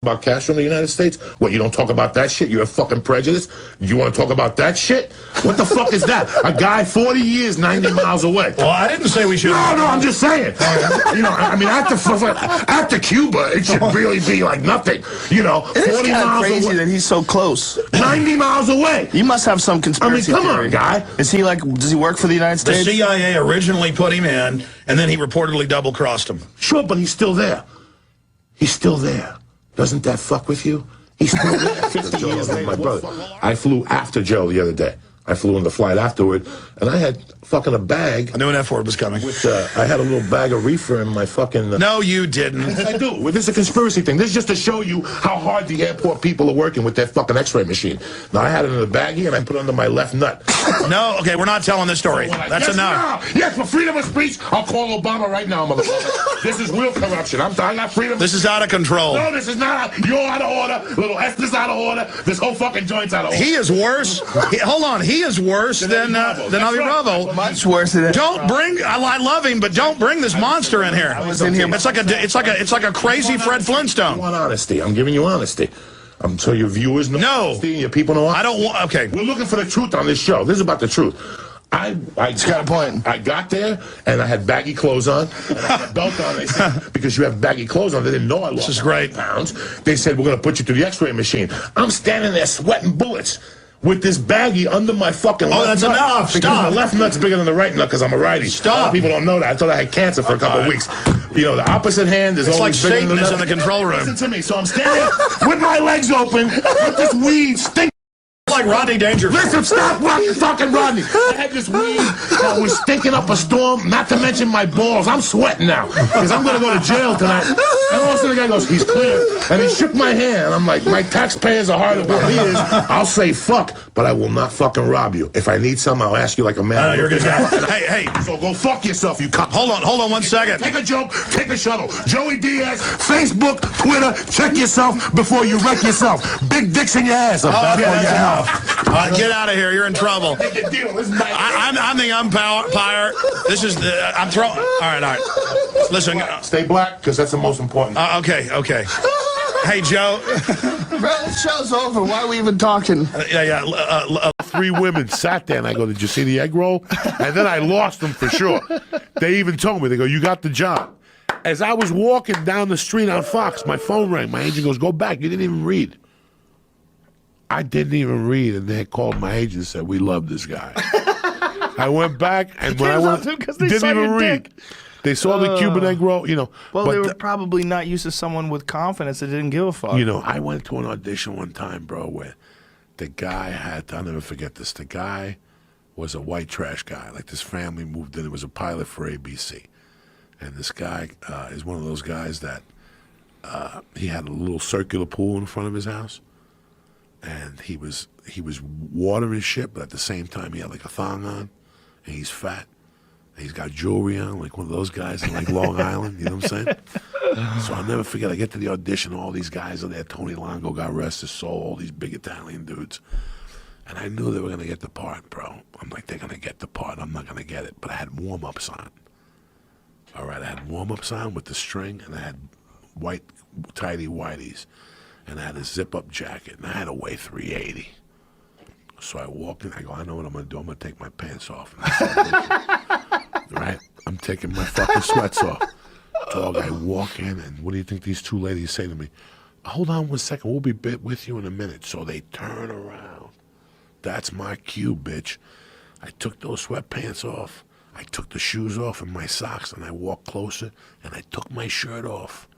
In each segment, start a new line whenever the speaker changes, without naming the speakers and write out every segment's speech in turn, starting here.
about Castro in the United States? What, you don't talk about that shit? You're a fucking prejudice? You want to talk about that shit? What the fuck is that? A guy 40 years, 90 miles away.
Well, I didn't say we should.
No, I'm just saying. You know, I mean, after Cuba, it should really be like nothing. You know, 40
it's kind of
miles
crazy
away.
that he's so close.
90 miles away.
You must have some conspiracy
come
theory.
on, guy.
Is he like, does he work for the United
The
States?
CIA originally put him in, and then he reportedly double-crossed him.
Sure, but he's still there. He's still there. Doesn't that fuck with you? He's still there 50 years later. My brother. I flew after Joe the other day. I flew on the flight afterward, and I had fucking a bag.
I knew an F word was coming.
With, I had a little bag of reefer in my fucking...
No, you didn't.
I do. Well, this is a conspiracy thing. This is just to show you how hard the airport people are working with that fucking x-ray machine. Now, I had it in a baggie, and I put it under my left nut.
No, okay, we're not telling this story. That's enough.
Yes, for freedom of speech, I'll call Obama right now, motherfucker. This is real corruption. I got freedom.
This is out of control.
No, this is not. You're out of order. Little Esther's out of order. This whole fucking joint's out of order.
He is worse. Hold on, he is worse than Avi Bravo.
Much worse than
Don't bring. I love him, but don't bring this monster in here.
I was in here.
It's like a crazy Fred Flintstone.
I want honesty. I'm giving you honesty. So your viewers know honesty and your people know honesty.
I don't want. Okay,
we're looking for the truth on this show. This is about the truth. It's got a point. I got there and I had baggy clothes on and I had a belt on. They said, because you have baggy clothes on, they didn't know I lost 100 pounds. They said, we're going to put you through the x-ray machine. I'm standing there sweating bullets with this baggie under my fucking left
that's
nut.
enough.
Because
Stop.
my left nut's bigger than the right nut because I'm a righty.
Stop.
A lot of people don't know that. I thought I had cancer for a couple of weeks. You know, the opposite hand is always
like
bigger than the
Satan is
left.
in the control room.
Listen to me. So I'm standing with my legs open with this weed stinking.
Like Rodney Dangerfield.
Listen, stop fucking Rodney. I had this weed that was stinking up a storm, not to mention my balls. I'm sweating now because I'm going to go to jail tonight. And all of a sudden the guy goes, he's clear. And he shook my hand. I'm like, my taxpayers are hard about his. I'll say fuck, but I will not fucking rob you. If I need something, I'll ask you like a man.
You're a good guy. Hey.
So go fuck yourself, you cuck.
Hold on 1 second.
Take a joke, take a shuttle. Joey Diaz, Facebook, Twitter, check yourself before you wreck yourself. Big dicks in your ass.
Get out of here. You're in trouble. I'm the umpire. This is the... I'm throwing... All right. Listen.
Stay black, because that's the most important.
Okay. Hey, Joe.
Bro, the show's over. Why are we even talking?
3 women sat there, and I go, did you see the egg roll? And then I lost them for sure. They even told me, they go, you got the job. As I was walking down the street on Fox, my phone rang. My agent goes, go back. You didn't even read. I didn't even read, and they had called my agent and said, we love this guy. I went back, and when I went, didn't even read. They saw the Cuban egg roll, you know.
Well, they were probably not used to someone with confidence that didn't give a fuck.
You know, I went to an audition one time, bro, where the guy had, I'll never forget this, the guy was a white trash guy. Like, this family moved in. It was a pilot for ABC. And this guy is one of those guys that he had a little circular pool in front of his house. And he was watering shit, but at the same time he had like a thong on, and he's fat, and he's got jewelry on, like one of those guys in like Long Island. You know what I'm saying? So I'll never forget. I get to the audition, all these guys are there. Tony Longo, God rest his soul, all these big Italian dudes, and I knew they were gonna get the part, bro. I'm like, they're gonna get the part. I'm not gonna get it, but I had warm-ups on. All right, I had warm-ups on with the string, and I had white tidy whities. And I had a zip-up jacket, and I had to weigh 380. So I walked in, I go, I know what I'm going to do. I'm going to take my pants off. Right? I'm taking my fucking sweats off. Dog, I walk in, and what do you think these 2 ladies say to me? Hold on 1 second, we'll be with you in a minute. So they turn around. That's my cue, bitch. I took those sweatpants off. I took the shoes off and my socks, and I walked closer, and I took my shirt off.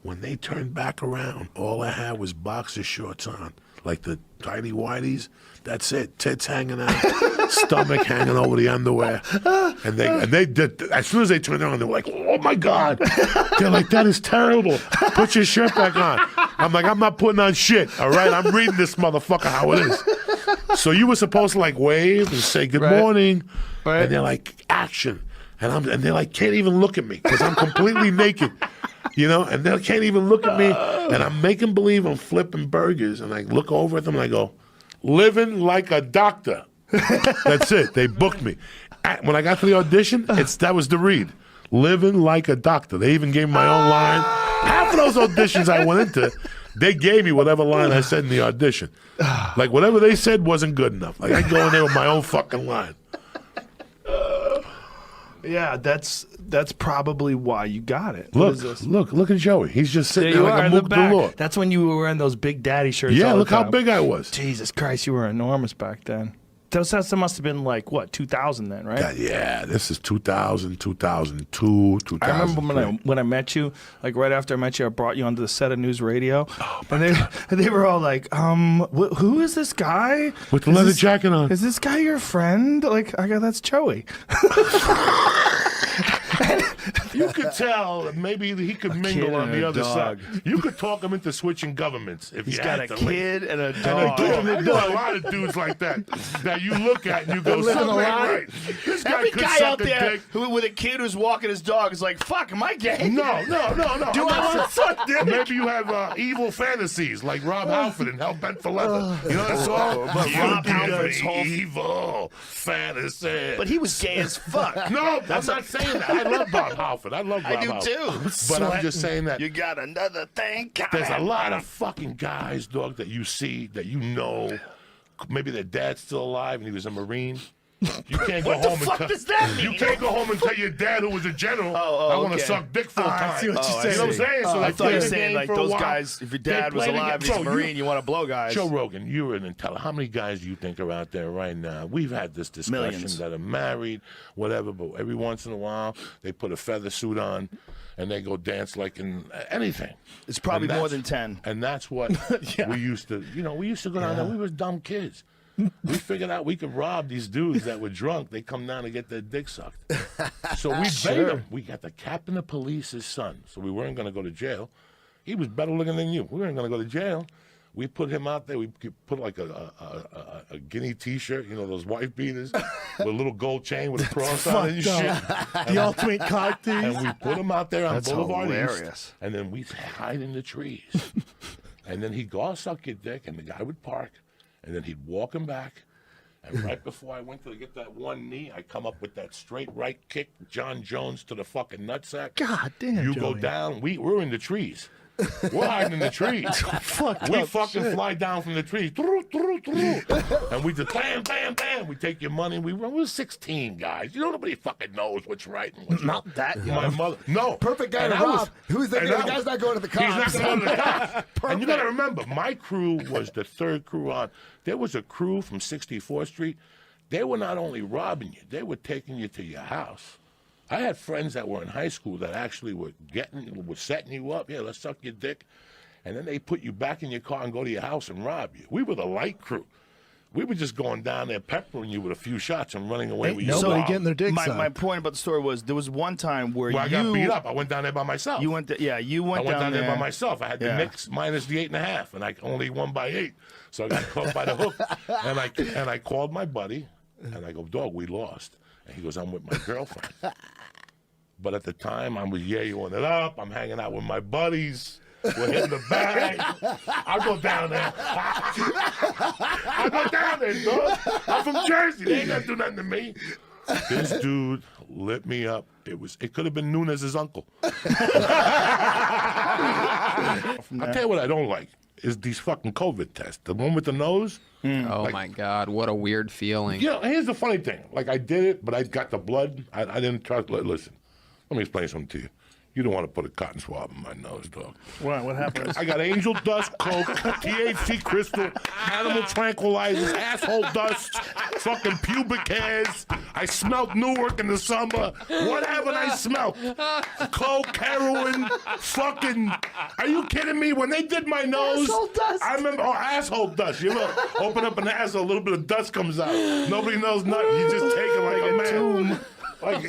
When they turned back around, all I had was boxer shorts on, like the tidy whities. That's it. Tits hanging out, stomach hanging over the underwear. And they did. As soon as they turned around, they were like, "Oh my God!" They're like, "That is terrible. Put your shirt back on." I'm like, "I'm not putting on shit. All right, I'm reading this motherfucker how it is." So you were supposed to like wave and say good morning, and they're like, "Action," and they're like, can't even look at me because I'm completely naked. You know, and they can't even look at me, and I'm making believe I'm flipping burgers, and I look over at them and I go, living like a doctor. That's it. They booked me. When I got to the audition, that was the read. Living like a doctor. They even gave me my own line. Half of those auditions I went into, They gave me whatever line I said in the audition. Like, whatever they said wasn't good enough. Like, I go in there with my own fucking line.
Yeah, that's probably why you got it. What
Look,
is this?
look at Joey. He's just sitting
There
there
you
like
are
a
in the
mook
back.
galore.
That's when you were wearing those big daddy shirts.
Yeah,
all
look
the
how
time.
big I was.
Jesus Christ, you were enormous back then. That must have been like, what, 2000 then, right?
Yeah, this is 2000, 2002, 2003.
I remember when I met you, like right after I met you, I brought you onto the set of News Radio. And they were all like, who is this guy?
With the leather jacket on.
Is this guy your friend? Like, I go, that's Joey.
You could tell that maybe he could mingle
kid
on
and
the
a
other
dog.
side. You could talk him into switching governments if
He's
you
got
had
a
to.
kid and a
And
dog.
I know a lot of dudes like that that you look at and you go,
living a
something ain't
lie.
right. This guy
Every
could
guy
suck
out
a
there
dick.
with a kid who's walking his dog is like, fuck, am I gay?
No.
Do I want to suck dick?
Maybe you have evil fantasies like Rob Halford and Hell Bent for Leather. You know that song?
But
You
Rob
do
Halford's
the
whole-
evil fantasy.
But he was gay as fuck.
No, I'm not saying that. I love Rob Halford. I love Rob
I do
Halford.
too.
But I'm just saying that
You got another thing coming.
there's a lot of fucking guys, dog, that you see, that you know. Maybe their dad's still alive and he was a Marine. You can't go
What the
home
fuck
and
does that mean?
You can't go home and tell your dad who was a general, I want to
okay.
suck dick full time.
I see what you're
You know what I'm
saying.
saying? So
I
they
thought you
play
were
the
saying
game
like
for a
those
while.
guys, if your
They
dad was
play the
alive,
game.
he's a
Bro,
Marine, you want to blow guys.
Joe Rogan, you're an intelligent. How many guys do you think are out there right now? We've had this discussion
Millions.
that are married, whatever, but every once in a while they put a feather suit on and they go dance like in anything.
It's probably
And
more
that's-
than 10.
And that's what we used to, we used to go down there. We were dumb kids. We figured out we could rob these dudes that were drunk. They come down to get their dick sucked. So we bait them. We got the captain of police's son. So we weren't going to go to jail. He was better looking than you. We weren't going to go to jail. We put him out there. We put like a guinea T-shirt, those wife beaters with a little gold chain with a cross on it and shit.
The ultimate cock
And we put him out there on
That's
Boulevard
hilarious.
East. And then we hide in the trees. And then he'd go, I'll suck your dick. And the guy would park. And then he'd walk him back. And right before I went to get that one knee, I come up with that straight right kick, John Jones to the fucking nutsack.
God damn,
You go
Joey.
down. We're in the trees. We're hiding in the trees. We fucking fly down from the trees. And we just bam, bam, bam. We take your money and we run. We're 16 guys. Nobody fucking knows what's right and what's wrong.
Not that young.
My mother. No.
Perfect guy
And
to
I was-
rob. Who's the
and
guy?
I
The guy's
was-
not going to the
He's
cops.
not going to the cops. And you got to remember, my crew was the third crew on. There was a crew from 64th Street. They were not only robbing you, they were taking you to your house. I had friends that were in high school that actually were setting you up. Yeah, let's suck your dick. And then they put you back in your car and go to your house and rob you. We were the light crew. We were just going down there peppering you with a few shots and running away with you.
Nobody getting their dick
my
sucked.
point about the story was there was one time where
Well, I got beat up. I went down there by myself.
You went, you
I
went
went down there
there
by myself. I had the
Yeah.
Knicks minus the 8.5, and I only won by 8. So I got caught by the hook. And I called my buddy, and I go, dog, we lost. And he goes, I'm with my girlfriend. But at the time, I was yeah-yoing it up. I'm hanging out with my buddies. We're hitting the bag. I go down there. I go down there, dog. I'm from Jersey. They ain't gonna do nothing to me. This dude lit me up. It could have been Nunez's uncle. I'll tell you what I don't like is these fucking COVID tests. The one with the nose.
Oh my God, what a weird feeling.
Here's the funny thing. Like, I did it, but I got the blood. I didn't trust. Listen, let me explain something to you. You don't want to put a cotton swab in my nose, dog.
What happened?
I got angel dust, coke, THC crystal, animal tranquilizers, asshole dust, fucking pubic hairs. I smelt Newark in the summer. What haven't I smelt? Coke, heroin, fucking. Are you kidding me? When they did my nose,
Asshole dust.
I remember. Oh, asshole dust. You look, open up an asshole, a little bit of dust comes out. Nobody knows nothing. You just take it like a man. Like,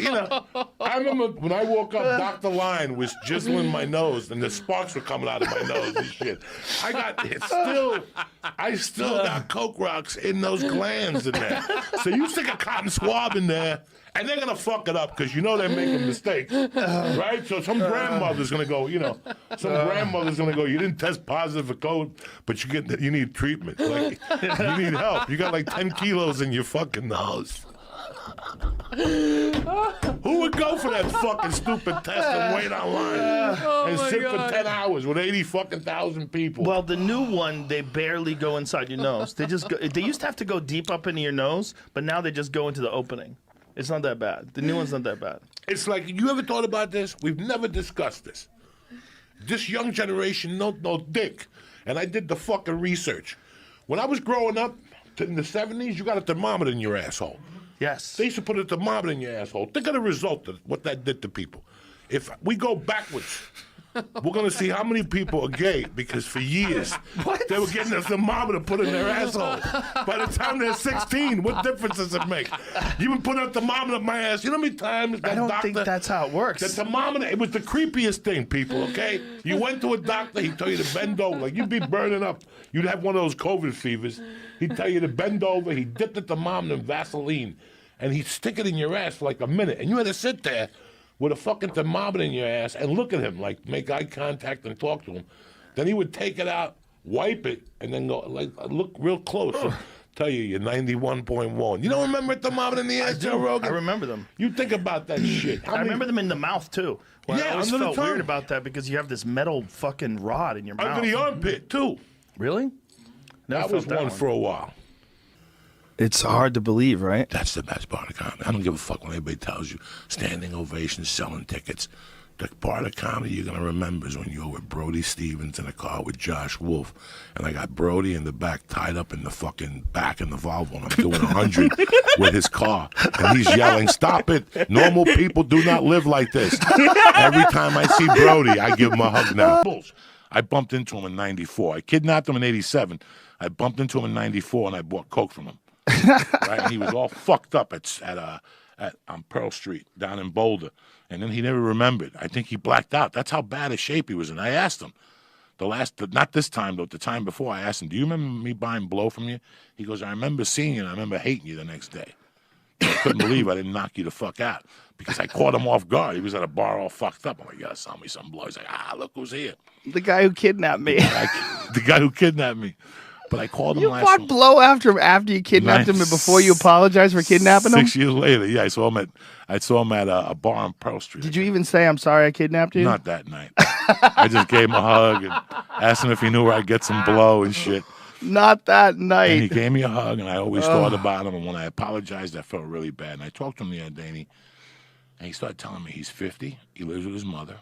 I remember when I woke up, Dr. Line was jizzling my nose, and the sparks were coming out of my nose and shit. I still got coke rocks in those glands in there. So you stick a cotton swab in there, and they're gonna fuck it up because they're making mistakes, right? So some grandmother's gonna go, you didn't test positive for COVID, but you need treatment. Like, you need help. You got like 10 kilos in your fucking nose. Who would go for that fucking stupid test and wait online and sit for 10 hours with 80 fucking thousand people?
Well, the new one, they barely go inside your nose. They just go, they used to have to go deep up into your nose, but now they just go into the opening. It's not that bad. The new one's not that bad.
It's like, you ever thought about this? We've never discussed this. This young generation, no dick. And I did the fucking research. When I was growing up in the 70s, you got a thermometer in your asshole.
Yes.
They used to put a thermometer in your asshole. Think of the result of what that did to people. If we go backwards, we're going to see how many people are gay because for years they were getting a thermometer put in their asshole. By the time they're 16, what difference does it make? You been putting a thermometer up my ass. You know how many times that
I don't
doctor...
think that's how it works.
The thermometer, it was the creepiest thing, people, okay? You went to a doctor, he'd tell you to bend over. Like, you'd be burning up. You'd have one of those COVID fevers. He'd tell you to bend over. He'd dip the thermometer in Vaseline, and he'd stick it in your ass for like a minute. And you had to sit there with a fucking thermometer in your ass and look at him, like make eye contact and talk to him. Then he would take it out, wipe it, and then go like look real close. And tell you you're 91.1. You don't remember a thermometer in the ass, Joe Rogan?
I remember them.
You think about that shit.
I remember them in the mouth, too. Well,
Yeah,
I always
under the
felt
tongue.
weird about that because you have this metal fucking rod in your mouth.
Under the armpit, too.
Really? Never
That was
felt
one for a while.
It's hard to believe, right?
That's the best part of comedy. I don't give a fuck when anybody tells you standing ovations, selling tickets. The part of comedy you're going to remember is when you were with Brody Stevens in a car with Josh Wolf. And I got Brody in the back tied up in the fucking back in the Volvo. And I'm doing 100 with his car. And he's yelling, "Stop it. Normal people do not live like this." Every time I see Brody, I give him a hug now. I bumped into him in 94. I kidnapped him in 87. I bumped into him in 94 and I bought coke from him. Right? And he was all fucked up on Pearl Street down in Boulder. And then he never remembered. I think he blacked out. That's how bad a shape he was in. I asked him, not this time, though, the time before, I asked him, "Do you remember me buying blow from you?" He goes, "I remember seeing you and I remember hating you the next day. I couldn't believe I didn't knock you the fuck out because I caught him off guard. He was at a bar all fucked up. I'm like, "You gotta sell me some blow." He's like, "Look who's here."
The guy who kidnapped me.
The guy who kidnapped me. But I called him
You
last
bought
week.
blow after you kidnapped him and before you apologized for kidnapping him?
6 years later, yeah, I saw him at a bar on Pearl Street.
Did you even say, "I'm sorry I kidnapped you"?
Not that night. I just gave him a hug and asked him if he knew where I'd get some blow and shit.
Not that
And he
night.
gave me a hug, and I always thought about him. And when I apologized, I felt really bad. And I talked to him the other day, and he started telling me he's 50. He lives with his mother.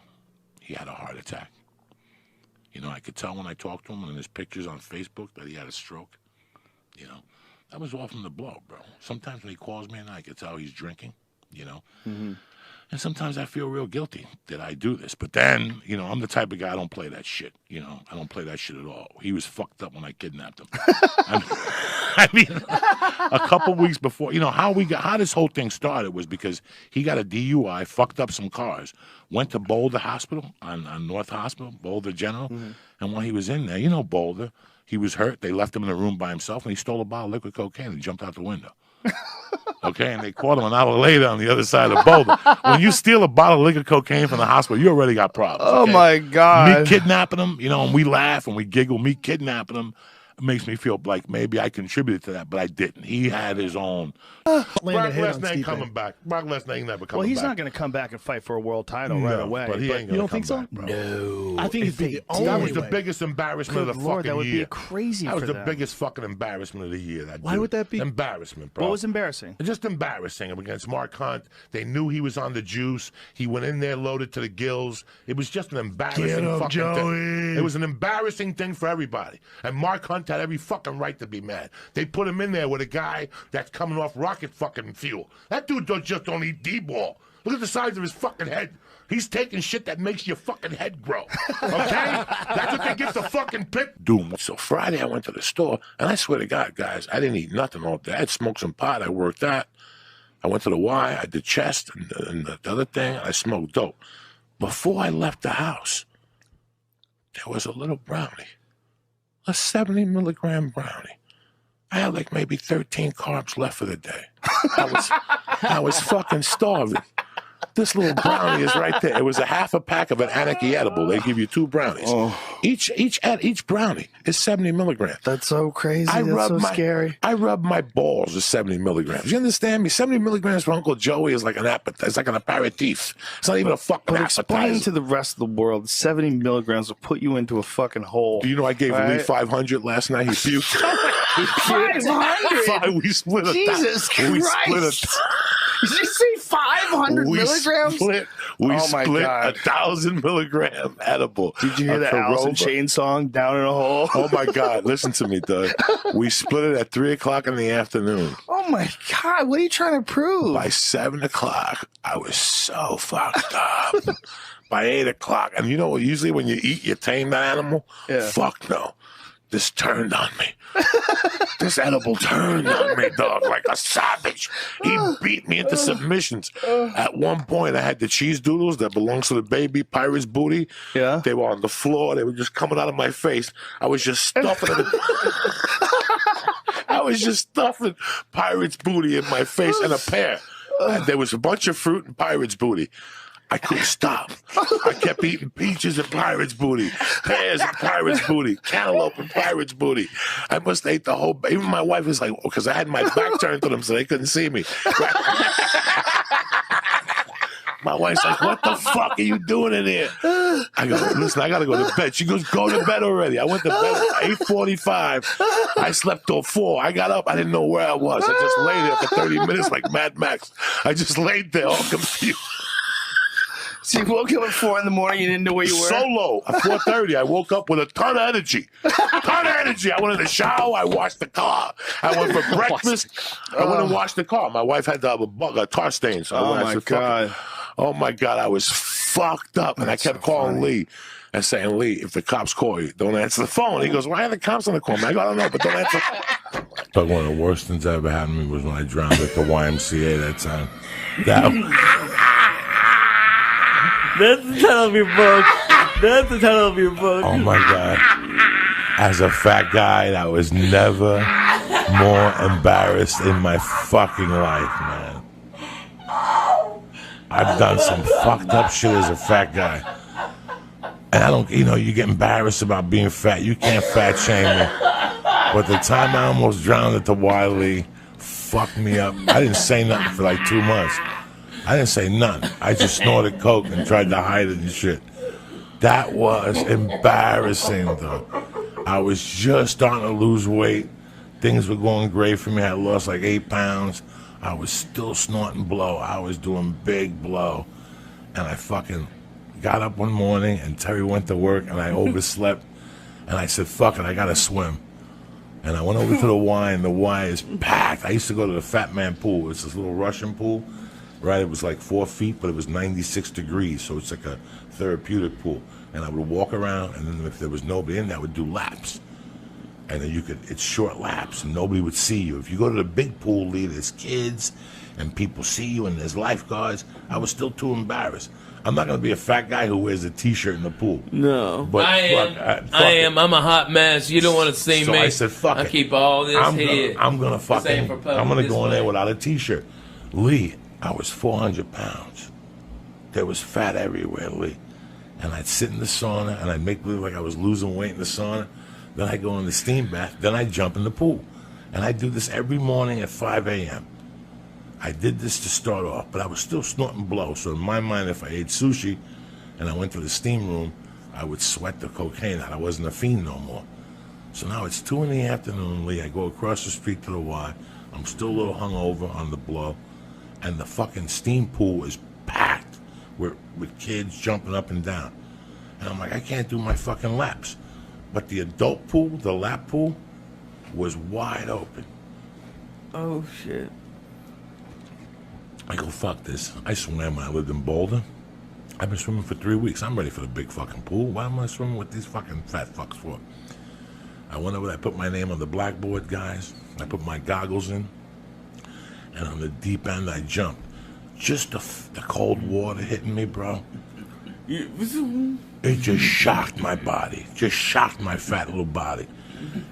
He had a heart attack. You know, I could tell when I talked to him, and there's pictures on Facebook that he had a stroke. You know, that was all from the blow, bro. Sometimes when he calls me, and I could tell he's drinking. You know. Mm-hmm. And sometimes I feel real guilty that I do this. But then, you know, I'm the type of guy, I don't play that shit. You know, I don't play that shit at all. He was fucked up when I kidnapped him. I mean, a couple weeks before, you know, how this whole thing started was because he got a DUI, fucked up some cars, went to Boulder Hospital, on North Hospital, Boulder General. Mm-hmm. And when he was in there, you know, Boulder, he was hurt. They left him in a room by himself, and he stole a bottle of liquid cocaine and jumped out the window. Okay, and they caught him an hour later on the other side of Boulder. When you steal a bottle of liquid cocaine from the hospital, you already got problems.
Oh,
okay?
my God.
Me kidnapping him, you know, and we laugh and we giggle. Me kidnapping him makes me feel like maybe I contributed to that, but I didn't. He had his own. Brock Lesnar ain't coming back. Brock Lesnar ain't never coming back.
Well, he's not going to come back and fight for a world title right away.
But he ain't
You
gonna
don't
come
think so?
back, bro.
No.
I think he'd be the
That
only
was the
way.
biggest embarrassment of the
Lord,
fucking
that would
year.
be crazy
That was
for
the
them.
biggest fucking embarrassment of the year.
Why would that be?
Embarrassment, bro.
What was embarrassing?
Just embarrassing him against Mark Hunt. They knew he was on the juice. He went in there loaded to the gills. It was just an embarrassing
Get up,
fucking
Joey.
thing. It was an embarrassing thing for everybody. And Mark Hunt had every fucking right to be mad. They put him in there with a guy that's coming off rocket fucking fuel. That dude just don't eat D-ball. Look at the size of his fucking head. He's taking shit that makes your fucking head grow. Okay? That's what they give the fucking pit. Doom. So Friday I went to the store, and I swear to God, guys, I didn't eat nothing all day. I had smoked some pot. I worked out. I went to the Y. I did chest and the other thing. I smoked dope. Before I left the house, there was a little brownie, a 70-milligram brownie. I had like maybe 13 carbs left for the day. I was fucking starving. This little brownie is right there. It was a half a pack of an Anarchy edible. They give you 2 brownies. Each brownie is 70 milligrams.
That's so crazy. That's so scary.
I rub my balls with 70 milligrams. You understand me? 70 milligrams for Uncle Joey is like an appetizer. It's like an aperitif. It's not even a fucking
But
appetizer.
explain to the rest of the world, 70 milligrams will put you into a fucking hole.
Do you know I gave Lee 500 last night? He puked.
500?
We split a
Jesus
We
Christ.
split
Did you say 500 milligrams?
We
Oh my
split
God.
1,000 milligram edible.
Did you hear the Alice in Chains song, Down in a Hole?
Oh my God! Listen to me, Doug. We split it at 3:00 in the afternoon.
Oh my God, what are you trying to prove?
By 7:00, I was so fucked up. By 8:00, and you know what? Usually when you eat, you tame that animal.
Yeah.
Fuck no. This turned on me. This edible turned on me, dog, like a savage. He beat me into submissions. At one point, I had the cheese doodles that belongs to the baby Pirate's Booty.
Yeah.
They were on the floor. They were just coming out of my face. I was just stuffing it. I was just stuffing Pirate's Booty in my face and a pear. And there was a bunch of fruit in Pirate's Booty. I couldn't stop. I kept eating peaches and Pirate's Booty, pears and Pirate's Booty, cantaloupe and Pirate's Booty. I must have ate the whole. Even my wife was like, because I had my back turned to them so they couldn't see me. My wife's like, what the fuck are you doing in here? I go, listen, I got to go to bed. She goes, go to bed already. I went to bed at 8:45. I slept till 4. I got up. I didn't know where I was. I just lay there for 30 minutes like Mad Max. I just laid there all confused.
So you woke up at 4 in the morning, you didn't know where you were?
Solo at 4:30. I woke up with a ton of energy. I went in the shower. I washed the car. I went for breakfast. I went and washed the car. My wife had to have a tar stain. So
Oh my God.
Oh my God. I was fucked up. And I kept calling Lee and saying, Lee, if the cops call you, don't answer the phone. He goes, why are the cops on the call? I go, I don't know, but don't answer. But one of the worst things that ever happened to me was when I drowned at the YMCA that time.
That's the title of your book. That's the title of your book.
Oh my God. As a fat guy, I was never more embarrassed in my fucking life, man. I've done some fucked up shit as a fat guy. And I don't, you get embarrassed about being fat. You can't fat shame me. But the time I almost drowned at the Wiley fucked me up. I didn't say nothing for like 2 months. I didn't say nothing. I just snorted coke and tried to hide it and shit. That was embarrassing, though. I was just starting to lose weight. Things were going great for me. I lost like 8 pounds. I was still snorting blow. I was doing big blow. And I fucking got up one morning and Terry went to work and I overslept. And I said, fuck it, I gotta swim. And I went over to the Y and the Y is packed. I used to go to the Fat Man pool. It's this little Russian pool. Right, it was like 4 feet, but it was 96 degrees, so it's like a therapeutic pool. And I would walk around, and then if there was nobody in there, I would do laps. And then it's short laps, and nobody would see you. If you go to the big pool, Lee, there's kids, and people see you, and there's lifeguards. I was still too embarrassed. I'm not going to be a fat guy who wears a T-shirt in the pool.
No.
But
I am. I'm a hot mess. You don't want to see
so
me.
I said, fuck it.
I keep all this here.
I'm going to fucking, I'm going to go in there
way.
without a T-shirt. Lee, I was 400 pounds. There was fat everywhere, Lee. And I'd sit in the sauna, and I'd make believe like I was losing weight in the sauna. Then I'd go in the steam bath. Then I'd jump in the pool. And I'd do this every morning at 5 a.m. I did this to start off, but I was still snorting blow. So in my mind, if I ate sushi and I went to the steam room, I would sweat the cocaine out. I wasn't a fiend no more. So now it's 2 in the afternoon, Lee. I go across the street to the Y. I'm still a little hungover on the blow. And the fucking steam pool is packed with kids jumping up and down. And I'm like, I can't do my fucking laps. But the adult pool, the lap pool, was wide open.
Oh, shit.
I go, fuck this. I swam when I lived in Boulder. I've been swimming for 3 weeks. I'm ready for the big fucking pool. Why am I swimming with these fucking fat fucks for? I went over there, I put my name on the blackboard, guys. I put my goggles in. And on the deep end, I jumped. Just the cold water hitting me, bro. It just shocked my body. Just shocked my fat little body.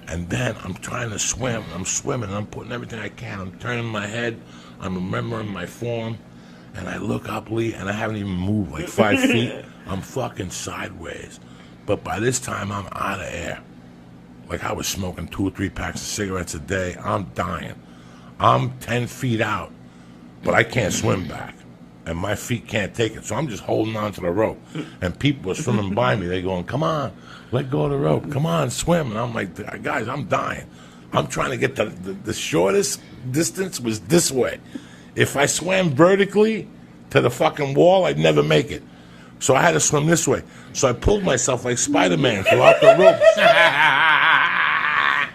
And then I'm trying to swim. I'm swimming. I'm putting everything I can. I'm turning my head. I'm remembering my form. And I look up, Lee, and I haven't even moved like 5 feet. I'm fucking sideways. But by this time, I'm out of air. Like I was smoking 2 or 3 packs of cigarettes a day. I'm dying. I'm 10 feet out, but I can't swim back. And my feet can't take it. So I'm just holding on to the rope. And people are swimming by me. They're going, come on, let go of the rope. Come on, swim. And I'm like, guys, I'm dying. I'm trying to get the shortest distance was this way. If I swam vertically to the fucking wall, I'd never make it. So I had to swim this way. So I pulled myself like Spider-Man throughout the ropes.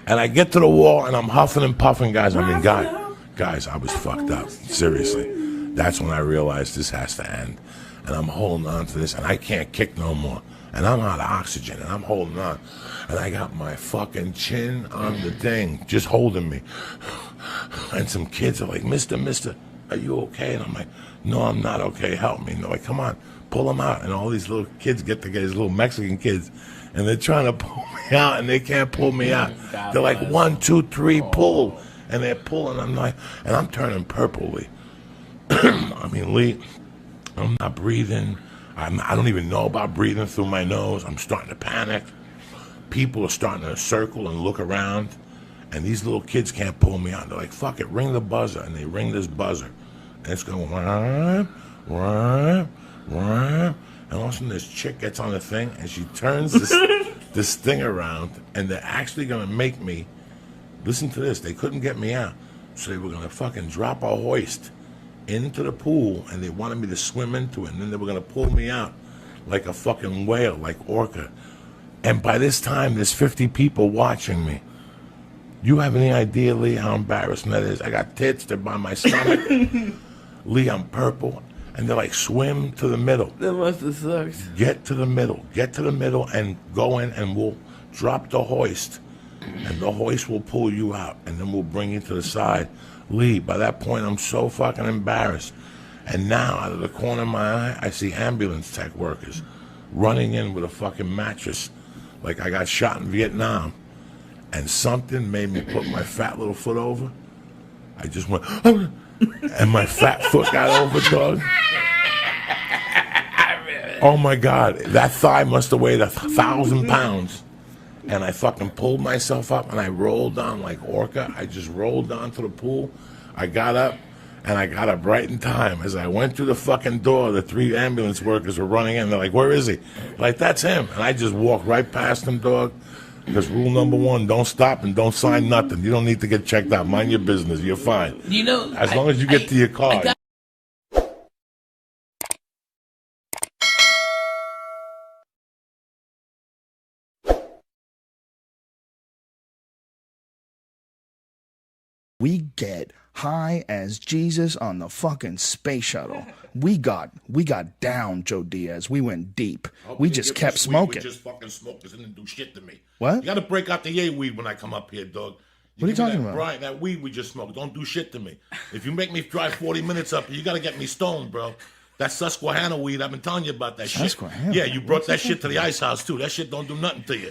And I get to the wall, and I'm huffing and puffing, guys. I mean, guys, I was fucked up. Seriously. That's when I realized this has to end. And I'm holding on to this, and I can't kick no more. And I'm out of oxygen, and I'm holding on. And I got my fucking chin on the thing, just holding me. And some kids are like, Mister, are you okay? And I'm like, no, I'm not okay. Help me. And they're like, come on, pull him out. And all these little kids get together, these little Mexican kids, and they're trying to pull me out, and they can't pull me out. They're like, 1, 2, 3, pull. And they're pulling. I'm like, and I'm turning purple, Lee. I mean, Lee, I'm not breathing. I don't even know about breathing through my nose. I'm starting to panic. People are starting to circle and look around. And these little kids can't pull me out. They're like, fuck it, ring the buzzer. And they ring this buzzer. And it's going, rah, rah, rah. And all of a sudden this chick gets on the thing and she turns this thing around. And they're actually going to make me, listen to this, they couldn't get me out. So they were going to fucking drop a hoist into the pool. And they wanted me to swim into it. And then they were going to pull me out like a fucking whale, like orca. And by this time, there's 50 people watching me. You have any idea, Lee, how embarrassing that is? I got tits, they're by my stomach. Lee, I'm purple. And they're like, swim to the middle.
That must have sucked.
Get to the middle, and go in, and we'll drop the hoist. And the hoist will pull you out, and then we'll bring you to the side. Lee, by that point, I'm so fucking embarrassed. And now, out of the corner of my eye, I see ambulance tech workers running in with a fucking mattress like I got shot in Vietnam. And something made me put my fat little foot over. I just went, and my fat foot got over, dog. Oh my God, that thigh must have weighed 1,000 pounds. And I fucking pulled myself up and I rolled down like orca. I just rolled down to the pool. I got up, and I got up right in time. As I went through the fucking door, the 3 ambulance workers were running in. They're like, where is he? Like, that's him. And I just walked right past him, dog. Because rule number 1, don't stop and don't sign nothing. You don't need to get checked out. Mind your business. You're fine.
You know,
as long as you get to your car.
We get high as Jesus on the fucking space shuttle. We got down, Joe Diaz. We went deep. We just kept smoking.
We just fucking smoked. It didn't do shit to me.
What?
You got to break out the yay weed when I come up here, dog.
What are you talking about?
Brian, that weed we just smoked. Don't do shit to me. If you make me drive 40 minutes up here, you got to get me stoned, bro. That Susquehanna weed, I've been telling you about that shit.
Susquehanna?
Yeah, you brought that shit to the ice house, too. That shit don't do nothing to you.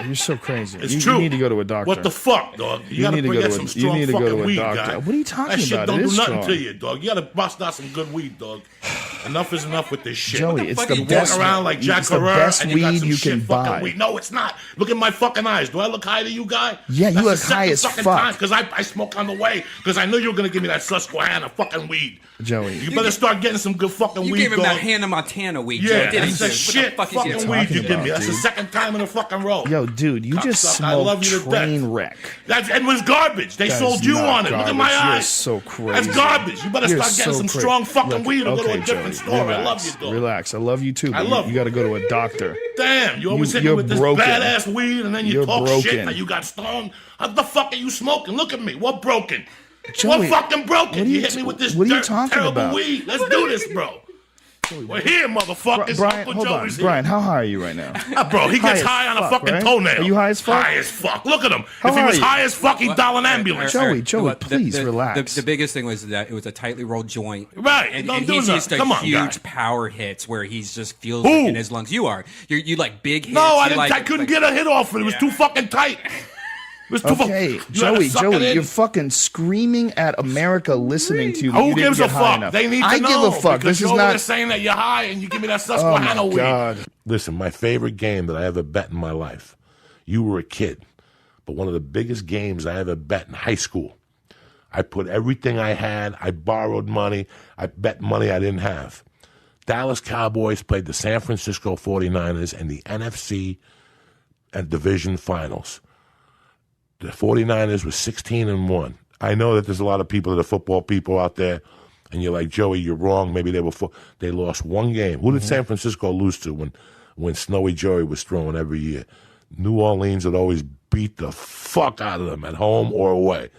You're so crazy.
It's true.
You need to go to a doctor.
What the fuck, dog? You got to bring out some strong fucking weed, guy.
What are you talking about?
That shit don't
It
do
is
nothing
strong.
to you, dog. You got to bust out some good weed, dog. Enough is enough with this shit.
Joey, it's the
you
best.
walk around like Jack
It's the
Herrera
best
and you got
weed
some
you
shit
can
fucking
buy.
weed. No, it's not. Look at my fucking eyes. Do I look high to you, guy?
Yeah, you
That's
look
the
high
second
as
fucking
fuck.
time, because I smoke on the way because I knew you were gonna give me that Susquehanna fucking weed.
Joey,
You better start getting some good fucking
You
weed,
gave him
dog.
that Hannah Montana weed,
Yeah,
Joe, didn't
that's
you?
that shit
What the fuck is
fucking
he
weed you
talking
give me.
about,
That's the
dude?
second time in a fucking row.
Yo, dude, you just
Cocksucker, I love
smoked
you to death.
train wreck.
It was garbage. They
That
sold
is
you
not
on it. Look at my
garbage. You're
eyes.
so crazy.
That's garbage. You better
You're
start getting
so
some
crazy.
strong fucking
Look,
weed or go to a
okay,
different
Joey,
store.
Relax,
I love you, dog.
Relax. I love you too.
I
But
love
you got to go to a doctor.
Damn, you always hit me
you're
with this
broken.
badass weed and then you
You're
talk
broken.
shit that you got stoned. What the fuck are you smoking? Look at me. What broken?
Joey,
what fucking broken?
what are you
hit me with this
what are you talking
terrible
about?
weed. Let's do this, bro. We're here, motherfuckers.
Brian,
Uncle
hold on.
Joey's here.
Brian, how high are you right now?
Bro, he gets
as
high on a
fuck,
fucking
right?
toenail.
Are you high as fuck?
High as fuck. Look at him.
How
if he
high
was
are you?
high as fuck, he'd dial an ambulance.
Joey,
What,
please relax.
The biggest thing was that it was a tightly rolled joint.
Right,
And,
don't
and
do
he's
that.
used to
Come on,
huge
guy.
power hits where he's just feels
Who?
like in his lungs. You are. You like big hits.
No,
You like,
I couldn't get a hit off it. It was too fucking tight.
Okay, Joey, you're fucking screaming at America listening to you.
Who
You didn't
gives a
get high
fuck?
enough.
They need to
I
know.
give a fuck.
Because
This is
you're over there
not.
saying that you're high and you give me that
Oh
Susquehanna
my
weed.
God.
Listen, my favorite game that I ever bet in my life. You were a kid, but one of the biggest games I ever bet in high school. I put everything I had. I borrowed money. I bet money I didn't have. Dallas Cowboys played the San Francisco 49ers in the NFC and Division Finals. The 49ers were 16-1. I know that there's a lot of people that are football people out there, and you're like, Joey, you're wrong. Maybe they lost one game. Who did San Francisco lose to when Snowy Joey was throwing every year? New Orleans would always beat the fuck out of them at home or away.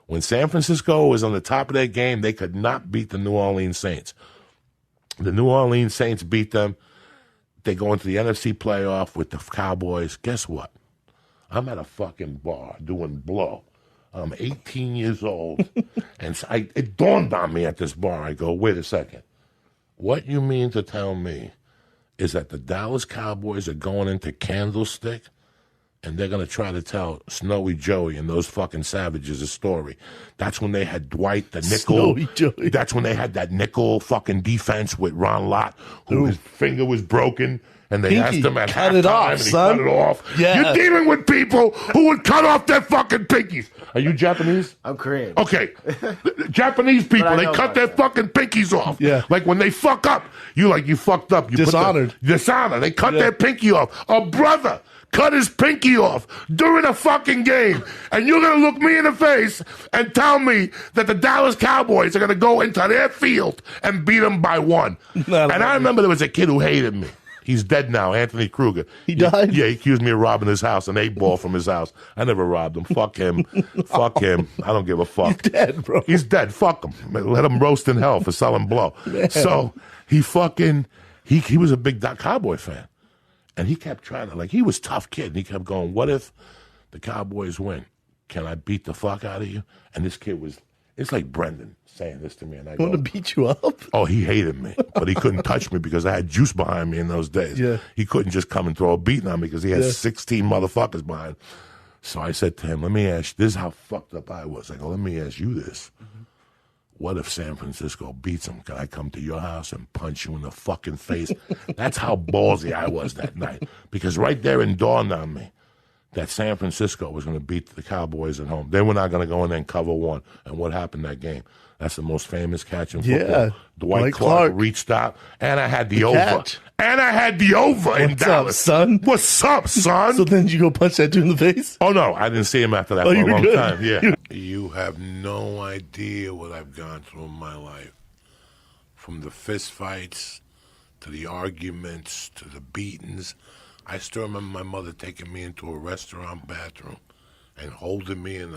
When San Francisco was on the top of their game, they could not beat the New Orleans Saints. The New Orleans Saints beat them. They go into the NFC playoff with the Cowboys. Guess what? I'm at a fucking bar doing blow. I'm 18 years old, and it dawned on me at this bar. I go, wait a second. What you mean to tell me is that the Dallas Cowboys are going into Candlestick and they're going to try to tell Snowy Joey and those fucking savages a story. That's when they had Dwight, the nickel.
Snowy Joey.
That's when they had that nickel fucking defense with Ron Lott, who his finger was broken. And they
Pinky,
asked him at
cut it
halftime,
off,
and he
son.
cut it off.
Yeah.
You're dealing with people who would cut off their fucking pinkies. Are you Japanese?
I'm Korean.
Okay. Japanese people,
I
they
know
cut
about
their
that.
fucking pinkies off.
Yeah.
Like when they fuck up, you fucked up. You
Dishonored.
Dishonor. They cut their pinky off. A brother cut his pinky off during a fucking game. And you're going to look me in the face and tell me that the Dallas Cowboys are going to go into their field and beat them by one. And I remember there was a kid who hated me. He's dead now, Anthony Kruger.
He died?
Yeah, he accused me of robbing his house, an 8-ball from his house. I never robbed him. Fuck him. Fuck him. I don't give a fuck.
He's dead, bro.
He's dead. Fuck him. Let him roast in hell for selling blow. So he was a big Cowboy fan. And he kept trying to, he was a tough kid. And he kept going, what if the Cowboys win? Can I beat the fuck out of you? And this kid it's like Brendan saying this to me. And I go,
Want to beat you up?
oh, he hated me, but he couldn't touch me because I had juice behind me in those days.
Yeah.
He couldn't just come and throw a beating on me because he had 16 motherfuckers behind. So I said to him, let me ask you, this is how fucked up I was. I go, let me ask you this. What if San Francisco beats them? Can I come to your house and punch you in the fucking face? That's how ballsy I was that night. Because right there it dawned on me that San Francisco was going to beat the Cowboys at home. They were not going to go in there and cover one. And what happened that game? That's the most famous catch in football.
Yeah.
Dwight
Mike
Clark
Clark.
reached out, and I had the over.
catch.
And I had the over in
What's up,
Dallas.
son?
What's up, son?
So then you go punch that dude in the face?
Oh, no, I didn't see him after that
Oh,
for
you
a
were
long
good.
time. Yeah. You have no idea what I've gone through in my life. From the fist fights to the arguments to the beatings. I still remember my mother taking me into a restaurant bathroom and holding me in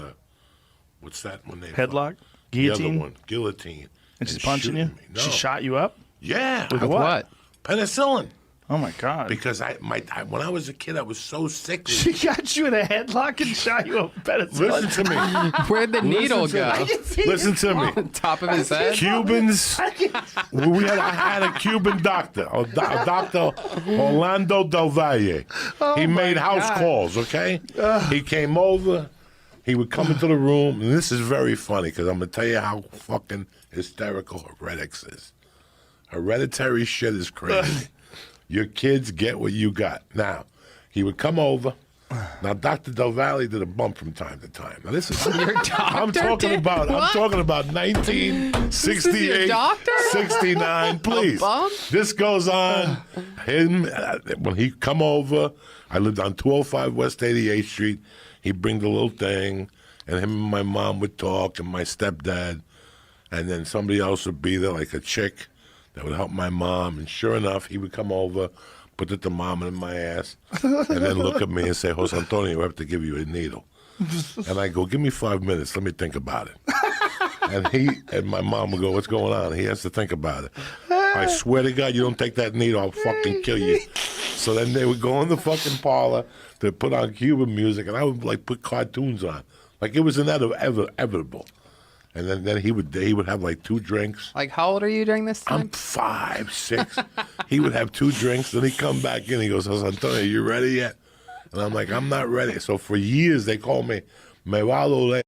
what's that when they
Headlock?
The other
Guillotine?
one, guillotine.
And she's punching you?
shooting me. No.
She shot you up?
Yeah.
With
With what?
Penicillin.
Oh my God.
Because when I was a kid, I was so sickly.
She got you in a headlock and shot you up.
Listen to me.
Where'd the needle go?
Listen to me.
Top of his head?
Cubans. I had a Cuban doctor, Dr. Orlando Del Valle. He made house calls, okay? He came over. He would come into the room, and this is very funny because I'm going to tell you how fucking hysterical heretics is. Hereditary shit is crazy. Your kids get what you got. Now, he would come over. Now, Dr. Del Valle did a bump from time to time. Now, this is I'm talking about 1968,
doctor?
69. Please,
bump?
this goes on. When he come over, I lived on 205 West 88th Street. He'd bring the little thing, and him and my mom would talk, and my stepdad, and then somebody else would be there, like a chick that would help my mom. And sure enough, he would come over, put the thermometer in my ass, and then look at me and say, Jose Antonio, we have to give you a needle. And I go, give me 5 minutes. Let me think about it. And my mom would go, what's going on? He has to think about it. I swear to God, you don't take that needle, I'll fucking kill you. So then they would go in the fucking parlor to put on Cuban music, and I would put cartoons on. It was inevitable. And then he would have 2 drinks.
How old are you during this time?
I'm 5, 6. He would have 2 drinks, then he'd come back in. He goes, Jose Antonio, you ready yet? And I'm like, I'm not ready. So for years they called me, me va a doler.